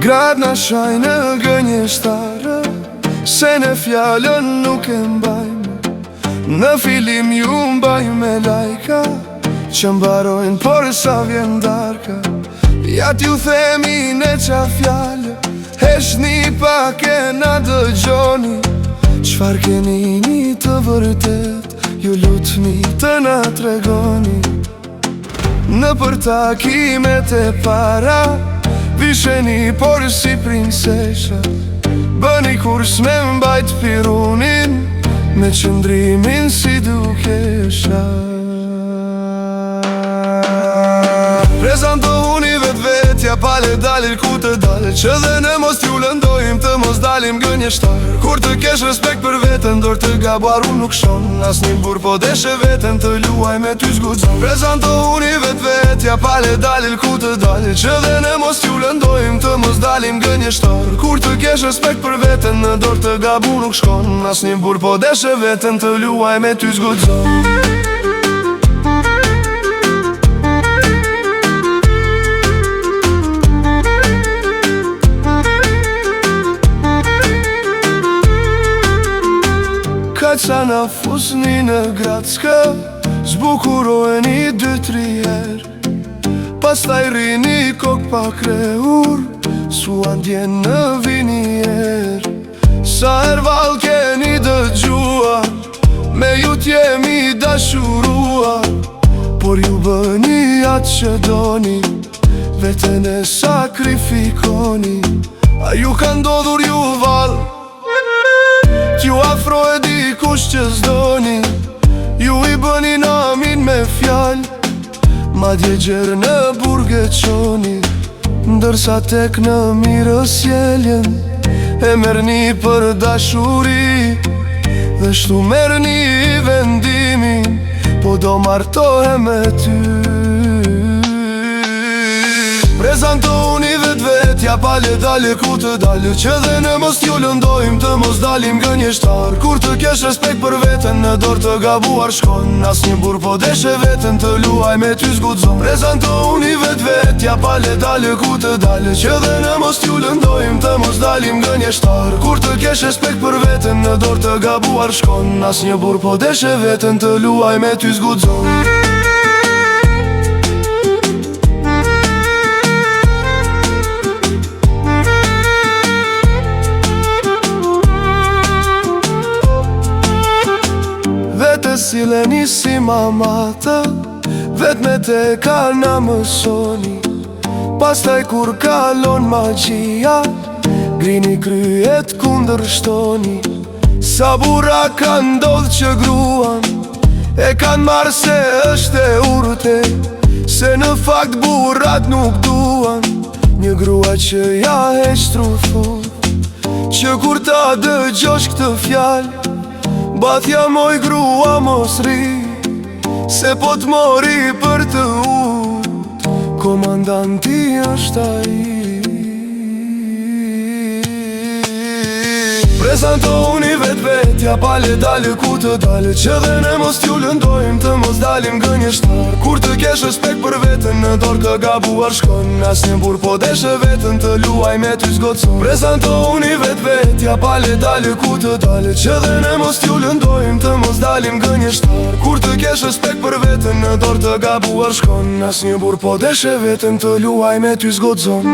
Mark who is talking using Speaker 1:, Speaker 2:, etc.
Speaker 1: Gratë na shaj në gënjeshtarë, se në fjallën nuk e mbajmë. Në filim ju mbajmë me lajka, që mbarojnë por sa vjen darka. Ja t'ju themi në qa fjallë, heshni pak e na dëgjoni. Qfar keni një të vërtet, ju lutmi të na tregoni. Në për takimet e para, visheni por si prinsesha. Bëni kurs me mbajt pirunin, me qëndrimin si dukesha. Prezantohuni vetvetja, pale dalil ku të dalë, që dhe ne mos t'ju lëndojmë të mos dalim gënjeshtar. Kur të kesh respekt për vetën, dor të gabuar unë nuk shon. As një burr po deshe vetën të luaj me ty zgudzon. Prezantohuni vetvetja, pale dalil ku të dalë, që dhe ne mos t'ju lëndojmë të mos dalim gënjeshtar. Kur të kesh respekt për vetën, në dor të gabu nuk shkon. As një burr po deshe vetën të luaj me ty zgudzon. Sa na fusni në Gratska, zbukurojni 2-3 herë. Pastaj rini kok pa kreur, sua ndjen në vinier. Sa herval keni dëgjuar, me ju t'jemi dashuruar. Por ju bëni atë që doni, vetën e sakrifikoni. A ju ka ndodhur ju val, t'ju afro e dikush që zdoni. Ju i bëni namin me fjall, madje gjerë në burge qoni. Ndërsa tek në mirës jeljen, e merni për dashuri. Dhe shtu merni vendimin, po do martohe me ty. Prezantohuni vetvetja, pale dalë ku të dalë, që dhe ne mos t'ju lëndojmë të mos dalim gënjeshtar. Kur të kesh respekt për vetën, në dor të gabuar shkon. As një burr po deshe vetën të luaj me ty zgudzon. Prezantohuni vetvetja, pale dalë ku të dalë, që dhe ne mos t'ju lëndojmë të mos dalim gënjeshtar. Kur të kesh respekt për vetën, në dor të gabuar shkon. As një burr po deshe vetën të luaj me ty zgudzon. Sileni si mamata, vet me te ka na mësoni. Pastaj kur kalon magjia, grini kryet kundër shtoni. Sa burra ka ndodh që gruan, e kan marrë se është e urte. Se në fakt burrat nuk duan një grua që ja e shtrufon. Që kur ta dëgjosh këtë fjall, bathja moj grua mos ri, se po t'mori për të ut, komandanti është ai. Prezantohuni vetvetja, pale dalë ku të dalë, që dhe ne mos t'ju lëndojmë të mos dalim gënjeshtar. Kur të kesh respekt për vetën, në dor të gabuar shkon. As një burr po deshe vetën të luaj me ty zgocon. Prezantohuni vetvetja, pale dalë ku të dalë, që dhe ne mos t'ju lëndojmë të mos dalim gënjeshtar. Kur të kesh respekt për vetën, në dor të gabuar shkon. As një burr po deshe vetën të luaj me ty zgocon.